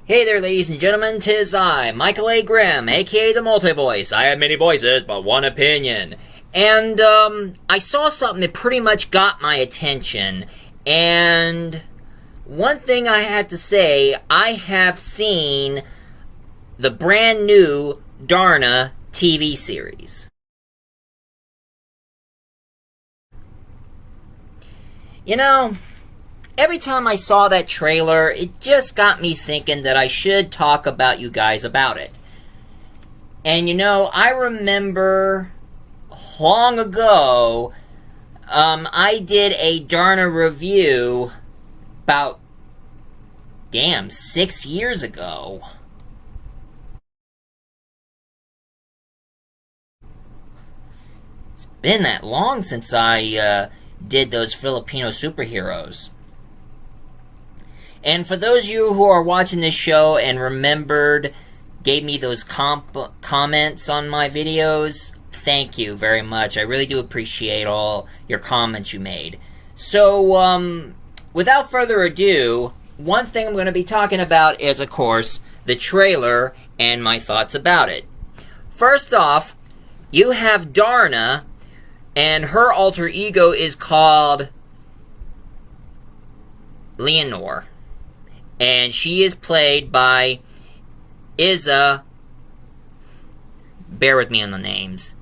Hey there, ladies and gentlemen, 'tis I, Michael A. Grimm, aka the Multi-Voice. I have many voices, but one opinion. And, I saw something that pretty much got my attention, and one thing I had to say, I have seen the brand new Darna TV series. You know, every time I saw that trailer, it just got me thinking that I should talk about you guys about it. And I remember long ago, I did a Darna review about, 6 years ago. It's been that long since I did those Filipino superheroes. And for those of you who are watching this show and remembered, gave me those comments on my videos, thank you very much. I really do appreciate all your comments you made. So, without further ado, one thing I'm going to be talking about is, of course, the trailer and my thoughts about it. First off, you have Darna, and her alter ego is called Leonor. And she is played by Isa. Bear with me on the names.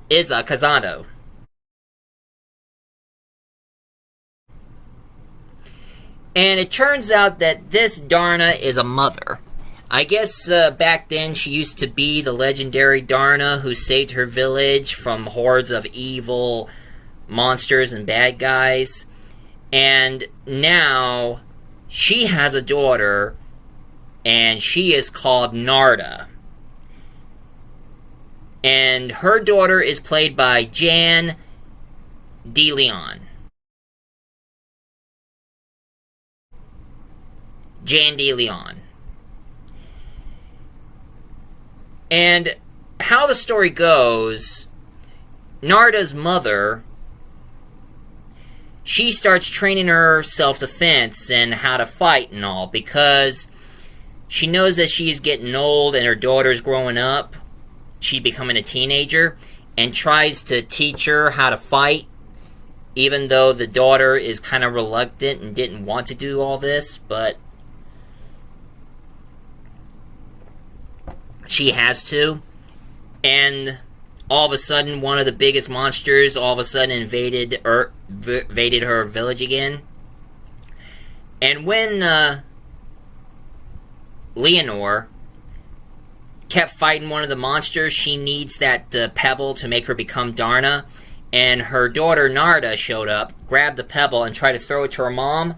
Isa Casado. And it turns out that this Darna is a mother. I guess back then she used to be the legendary Darna who saved her village from hordes of evil monsters and bad guys, and now she has a daughter, and she is called Narda, and her daughter is played by Jan DeLeon. And how the story goes, Narda's mother, she starts training her self-defense and how to fight and all, because she knows that she's getting old and her daughter's growing up. She's becoming a teenager, and tries to teach her how to fight, even though the daughter is kind of reluctant and didn't want to do all this, but she has to. And all of a sudden, one of the biggest monsters all of a sudden invaded her village again. And when Leonor kept fighting one of the monsters, she needs that pebble to make her become Darna. And her daughter Narda showed up, grabbed the pebble, and tried to throw it to her mom.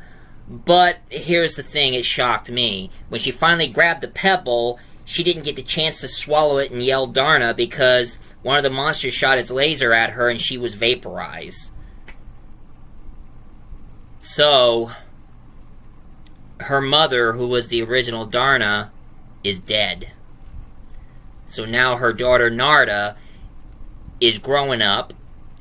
But here's the thing, it shocked me. When she finally grabbed the pebble, she didn't get the chance to swallow it and yell Darna, because one of the monsters shot its laser at her and she was vaporized. So, her mother, who was the original Darna, is dead. So now her daughter Narda is growing up,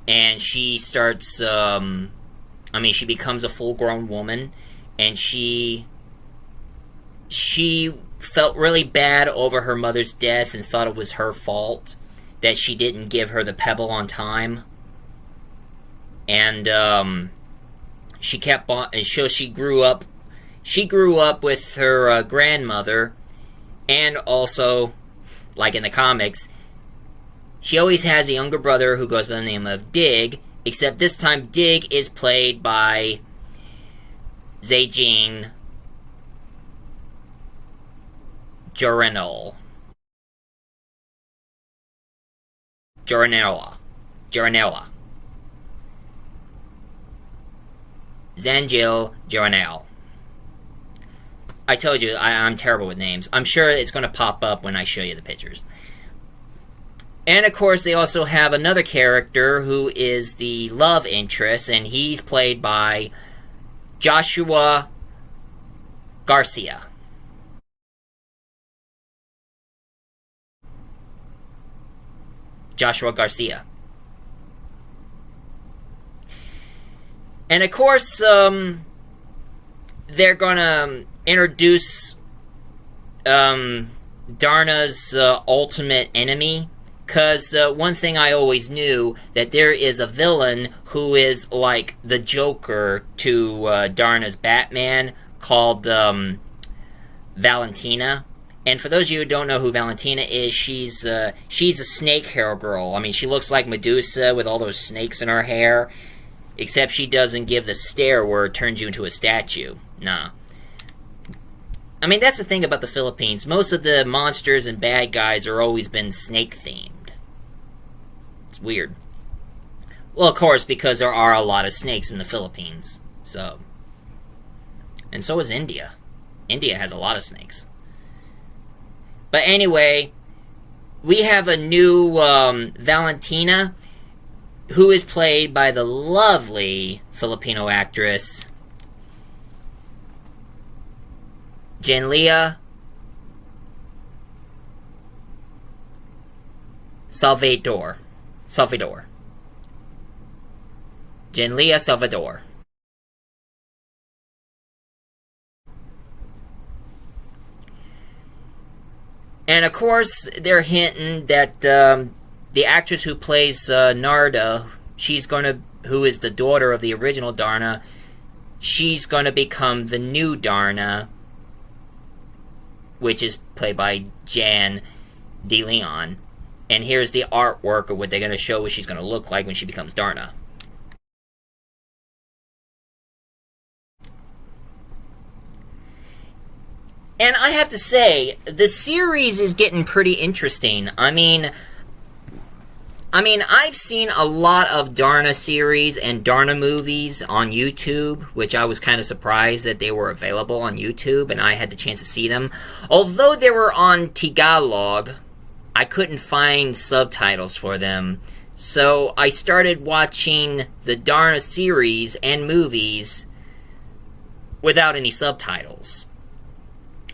and she starts, she becomes a full-grown woman, and she felt really bad over her mother's death and thought it was her fault that she didn't give her the pebble on time. And she kept on, and so she grew up with her grandmother, and also, like in the comics, she always has a younger brother who goes by the name of Dig, except this time Dig is played by Zajin Joranella. Zangil Joranel. I told you, I'm terrible with names. I'm sure it's going to pop up when I show you the pictures. And of course, they also have another character who is the love interest, and he's played by Joshua Garcia. And of course, they're gonna introduce Darna's ultimate enemy. Because one thing I always knew, that there is a villain who is like the Joker to Darna's Batman, called Valentina. And for those of you who don't know who Valentina is, she's a snake hair girl. I mean, she looks like Medusa with all those snakes in her hair. Except she doesn't give the stare where it turns you into a statue. Nah. I mean, that's the thing about the Philippines. Most of the monsters and bad guys are always been snake-themed. It's weird. Well, of course, because there are a lot of snakes in the Philippines. So. And so is India. India has a lot of snakes. But anyway, we have a new Valentina, who is played by the lovely Filipino actress Janlia Salvador. Janlia Salvador. And of course, they're hinting that the actress who plays Narda, who is the daughter of the original Darna, she's gonna become the new Darna, which is played by Jan De Leon. And here's the artwork of what they're gonna show what she's gonna look like when she becomes Darna. And I have to say, the series is getting pretty interesting. I mean, I've seen a lot of Darna series and Darna movies on YouTube, which I was kind of surprised that they were available on YouTube, and I had the chance to see them. Although they were on Tagalog, I couldn't find subtitles for them. So I started watching the Darna series and movies without any subtitles.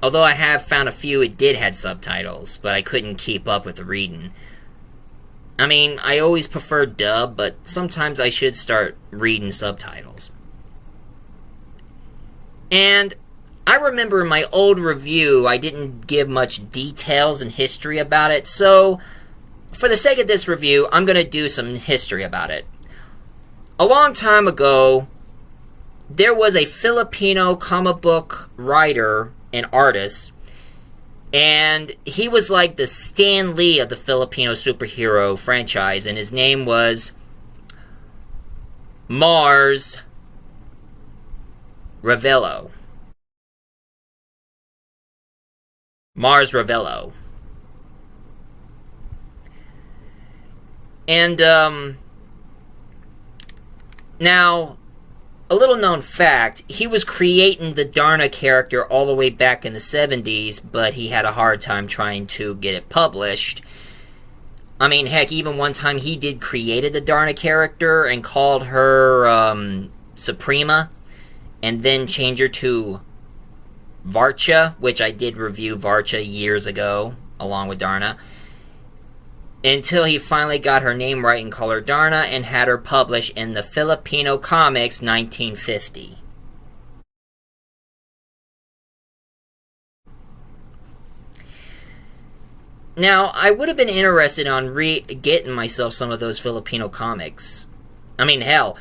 Although I have found a few it did have subtitles, but I couldn't keep up with the reading. I mean, I always prefer dub, but sometimes I should start reading subtitles. And I remember in my old review, I didn't give much details and history about it, so for the sake of this review, I'm going to do some history about it. A long time ago, there was a Filipino comic book writer and artist, and he was like the Stan Lee of the Filipino superhero franchise, and his name was Mars Ravello. Mars Ravello. And, now, a little known fact, he was creating the Darna character all the way back in the 70s, but he had a hard time trying to get it published. I mean, heck, even one time he did created the Darna character and called her Suprema, and then changed her to Varcha, which I did review Varcha years ago, along with Darna, until he finally got her name right and called her Darna and had her published in the Filipino Comics 1950. Now, I would have been interested on getting myself some of those Filipino comics. I mean, hell,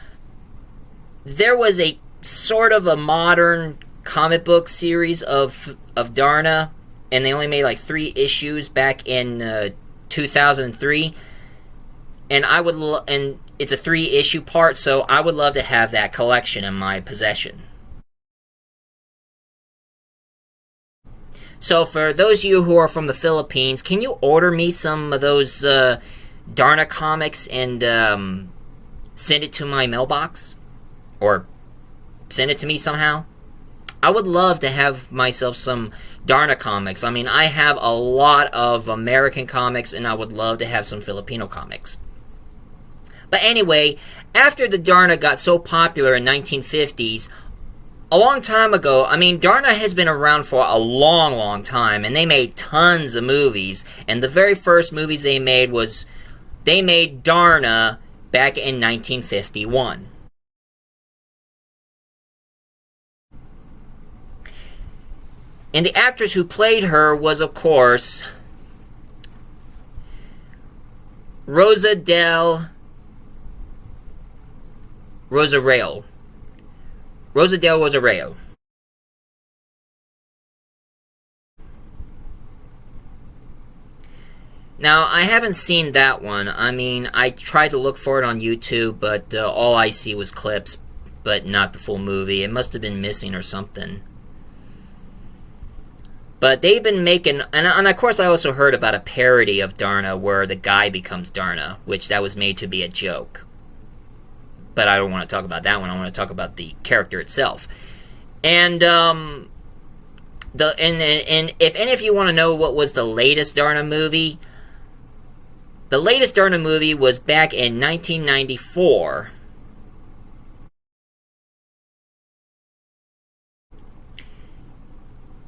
there was a sort of a modern comic book series of Darna, and they only made like 3 issues back in 2003, and and it's a 3-issue part, so I would love to have that collection in my possession. So for those of you who are from the Philippines, can you order me some of those Darna comics and send it to my mailbox? Or send it to me somehow? I would love to have myself some Darna comics. I mean, I have a lot of American comics, and I would love to have some Filipino comics. But anyway, after the Darna got so popular in 1950s, a long time ago, I mean, Darna has been around for a long, long time, and they made tons of movies. And the very first movies they made Darna back in 1951. And the actress who played her was, of course, Rosadale Rosario. Rosadale Rosario. Now, I haven't seen that one. I mean, I tried to look for it on YouTube, but all I see was clips, but not the full movie. It must have been missing or something. But they've been making... And of course, I also heard about a parody of Darna where the guy becomes Darna, which that was made to be a joke. But I don't want to talk about that one. I want to talk about the character itself. And and if any of you want to know what was the latest Darna movie, the latest Darna movie was back in 1994.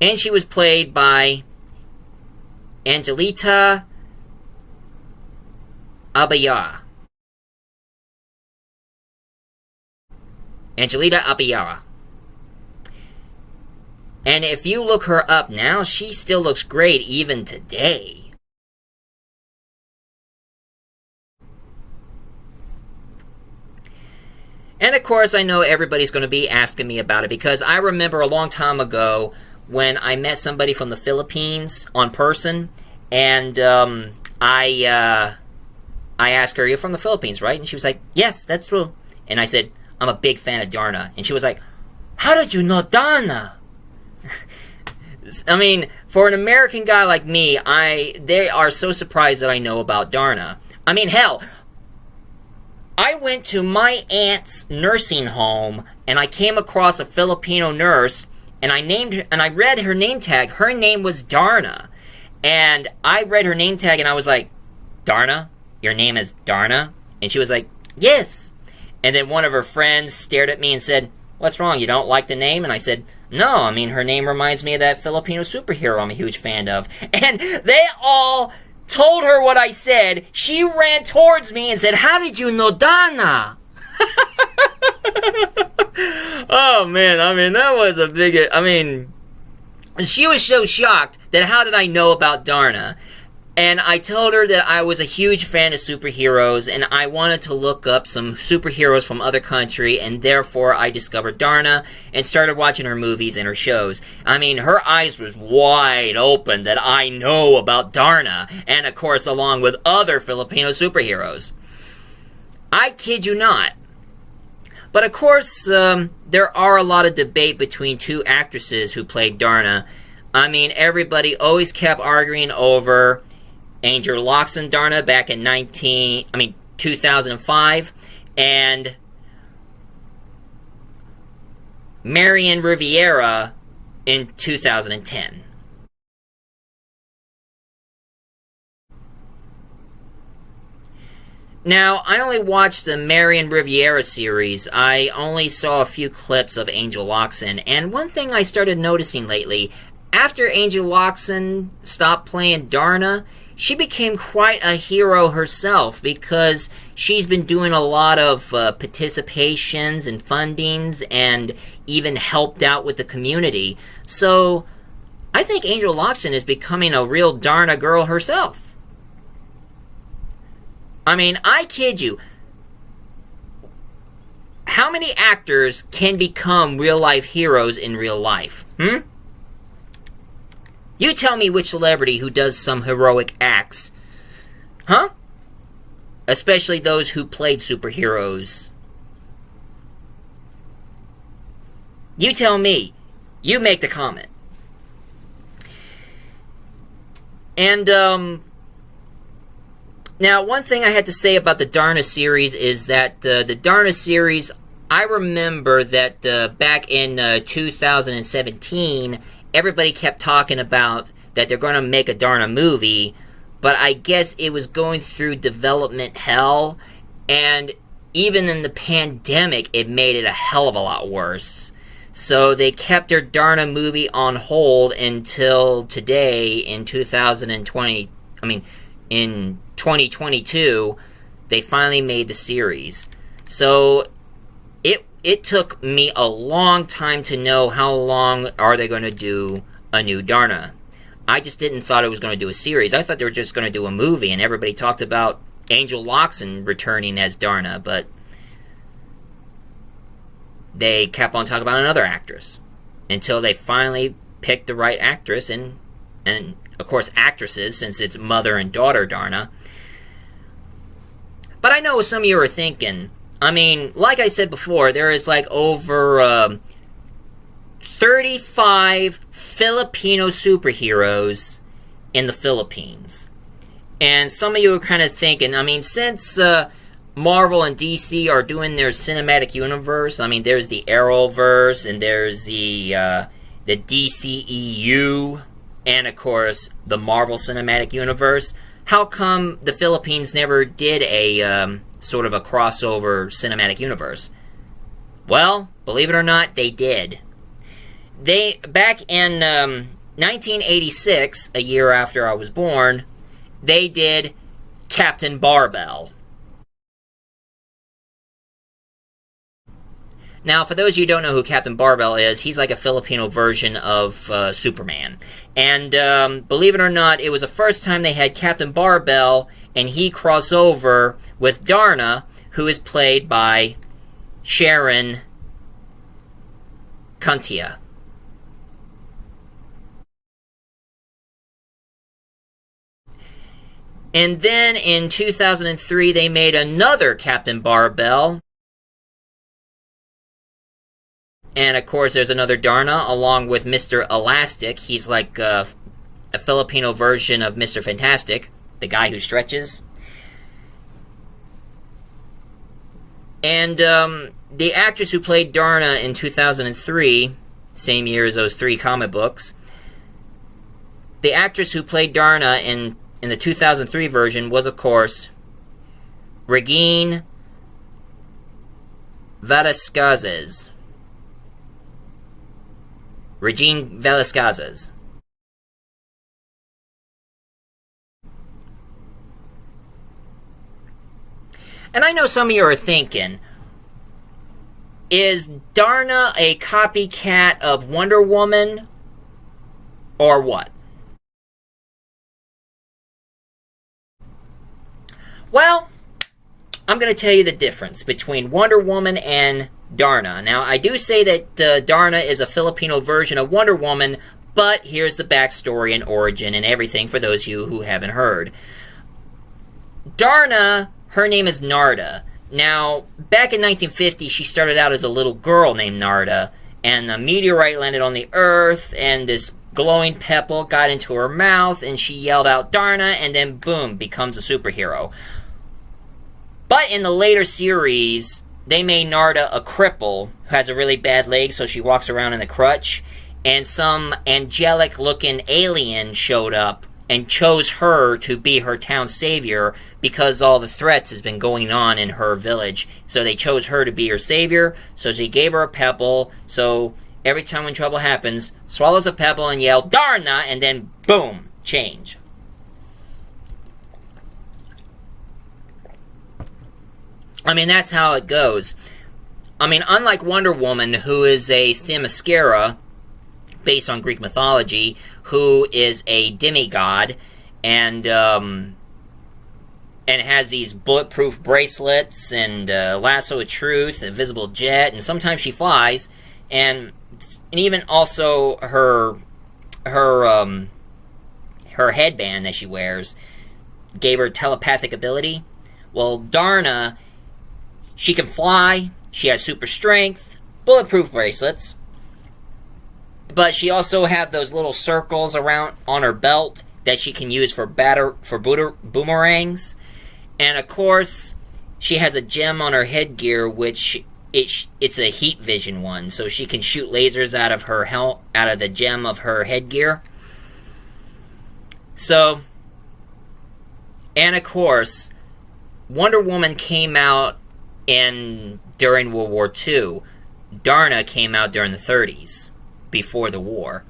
And she was played by Angelita Abayara. Angelita Abayara. And if you look her up now, she still looks great even today. And of course, I know everybody's going to be asking me about it because I remember a long time ago when I met somebody from the Philippines on person, and I asked her, "You're from the Philippines, right?" And she was like, "Yes, that's true." And I said, "I'm a big fan of Darna." And she was like, "How did you know Darna?" I mean, for an American guy like me, they are so surprised that I know about Darna. I mean, hell, I went to my aunt's nursing home, and I came across a Filipino nurse, and I read her name tag. Her name was Darna. And I read her name tag, and I was like, "Darna? Your name is Darna?" And she was like, "Yes." And then one of her friends stared at me and said, "What's wrong? You don't like the name?" And I said, "No, I mean, her name reminds me of that Filipino superhero I'm a huge fan of." And they all told her what I said. She ran towards me and said, "How did you know Darna?" Oh, man, I mean, that was a big... I mean, she was so shocked that how did I know about Darna? And I told her that I was a huge fan of superheroes, and I wanted to look up some superheroes from other country, and therefore I discovered Darna and started watching her movies and her shows. I mean, her eyes were wide open that I know about Darna, and of course along with other Filipino superheroes. I kid you not. But of course, there are a lot of debate between two actresses who played Darna. I mean, everybody always kept arguing over Angel Locsin Darna back in 2005, and Marian Riviera in 2010. Now, I only watched the Marian Riviera series. I only saw a few clips of Angel Locsin, and one thing I started noticing lately, after Angel Locsin stopped playing Darna, she became quite a hero herself because she's been doing a lot of participations and fundings and even helped out with the community. So, I think Angel Locsin is becoming a real Darna girl herself. I mean, I kid you. How many actors can become real-life heroes in real life? You tell me which celebrity who does some heroic acts. Huh? Especially those who played superheroes. You tell me. You make the comment. And, now, one thing I had to say about the Darna series is that the Darna series, I remember that back in 2017, everybody kept talking about that they're going to make a Darna movie, but I guess it was going through development hell, and even in the pandemic, it made it a hell of a lot worse. So they kept their Darna movie on hold until today in 2020, in 2022, they finally made the series. So it took me a long time to know how long are they going to do a new Darna. I just didn't thought it was going to do a series. I thought they were just going to do a movie, and everybody talked about Angel Loxon returning as Darna, but they kept on talking about another actress until they finally picked the right actress, and of course actresses, since it's mother and daughter Darna. But I know some of you are thinking, I mean, like I said before, there is like over 35 Filipino superheroes in the Philippines. And some of you are kind of thinking, I mean, since Marvel and DC are doing their cinematic universe, I mean, there's the Arrowverse, and there's the DCEU, and of course, the Marvel Cinematic Universe. How come the Philippines never did a sort of a crossover cinematic universe? Well, believe it or not, they did. They, back in 1986, a year after I was born, they did Captain Barbell. Now, for those of you who don't know who Captain Barbell is, he's like a Filipino version of Superman. And believe it or not, it was the first time they had Captain Barbell, and he crossed over with Darna, who is played by Sharon Cuntia. And then in 2003, they made another Captain Barbell. And of course, there's another Darna, along with Mr. Elastic. He's like a Filipino version of Mr. Fantastic, the guy who stretches. And the actress who played Darna in 2003, same year as those 3 comic books, the actress who played Darna in the 2003 version was, of course, Regine Velasquez. Regine Velasquez. And I know some of you are thinking, is Darna a copycat of Wonder Woman, or what? Well, I'm going to tell you the difference between Wonder Woman and Darna. Now, I do say that Darna is a Filipino version of Wonder Woman, but here's the backstory and origin and everything for those of you who haven't heard. Darna, her name is Narda. Now, back in 1950, she started out as a little girl named Narda, and a meteorite landed on the Earth, and this glowing pebble got into her mouth, and she yelled out Darna, and then boom, becomes a superhero. But in the later series, they made Narda a cripple who has a really bad leg, so she walks around in a crutch. And some angelic-looking alien showed up and chose her to be her town savior because all the threats has been going on in her village. So they chose her to be her savior, so she gave her a pebble. So every time when trouble happens, swallows a pebble and yells, Darna, and then boom, change. I mean, that's how it goes. I mean, unlike Wonder Woman, who is a Themyscira, based on Greek mythology, who is a demigod, and has these bulletproof bracelets, and lasso of truth, invisible jet, and sometimes she flies, and even also her headband that she wears gave her telepathic ability. Well, Darna, she can fly, she has super strength, bulletproof bracelets, but she also had those little circles around on her belt that she can use for boomerangs. And of course, she has a gem on her headgear, which it's a heat vision one, so she can shoot lasers out of the gem of her headgear. So, and of course, Wonder Woman came out during World War II. Darna came out during the 30s, before the war,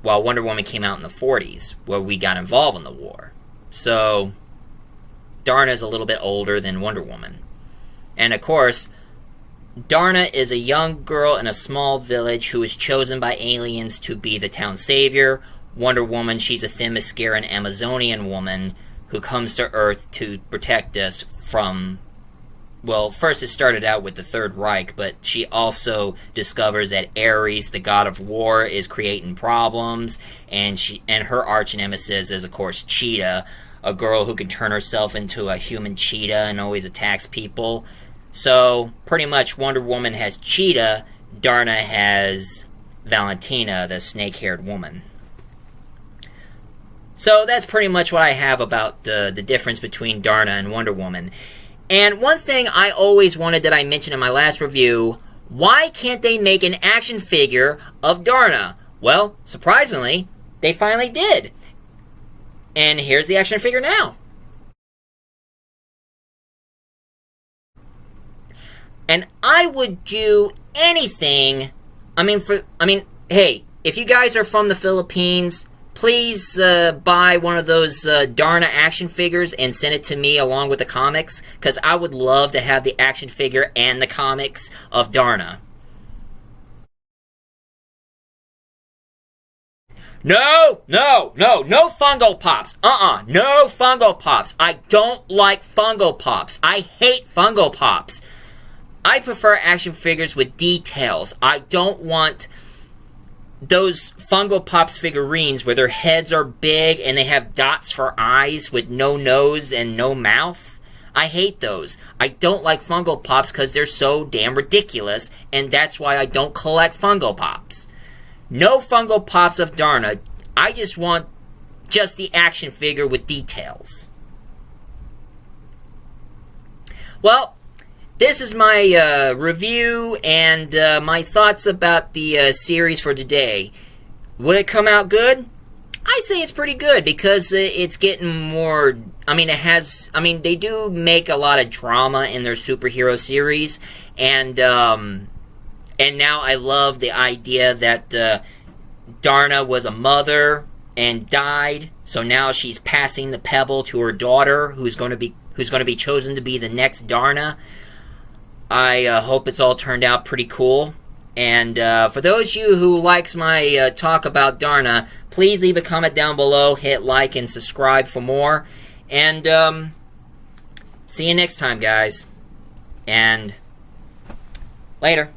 while Wonder Woman came out in the 40s, where we got involved in the war. So, Darna's a little bit older than Wonder Woman. And of course, Darna is a young girl in a small village who is chosen by aliens to be the town savior. Wonder Woman, she's a Themysciran Amazonian woman who comes to Earth to protect us from... Well, first it started out with the Third Reich, but she also discovers that Ares, the god of war, is creating problems, and her arch nemesis is, of course, Cheetah, a girl who can turn herself into a human cheetah and always attacks people. So, pretty much Wonder Woman has Cheetah, Darna has Valentina, the snake-haired woman. So that's pretty much what I have about the difference between Darna and Wonder Woman. And one thing I always wanted that I mentioned in my last review, why can't they make an action figure of Darna? Well, surprisingly, they finally did. And here's the action figure now. And I would do anything, hey, if you guys are from the Philippines, please buy one of those Darna action figures and send it to me along with the comics, because I would love to have the action figure and the comics of Darna. No Funko Pops. No Funko Pops. I don't like Funko Pops. I hate Funko Pops. I prefer action figures with details. I don't want those Funko Pops figurines where their heads are big and they have dots for eyes with no nose and no mouth. I hate those. I don't like Funko Pops because they're so damn ridiculous, and that's why I don't collect Funko Pops. No Funko Pops of Darna. I just want just the action figure with details. Well, this is my review and my thoughts about the series for today. Would it come out good? I say it's pretty good because it's getting more... they do make a lot of drama in their superhero series, and now I love the idea that Darna was a mother and died, so now she's passing the pebble to her daughter, who's going to be chosen to be the next Darna. I hope it's all turned out pretty cool. And for those of you who likes my talk about Darna, please leave a comment down below, hit like and subscribe for more. And see you next time, guys. And later.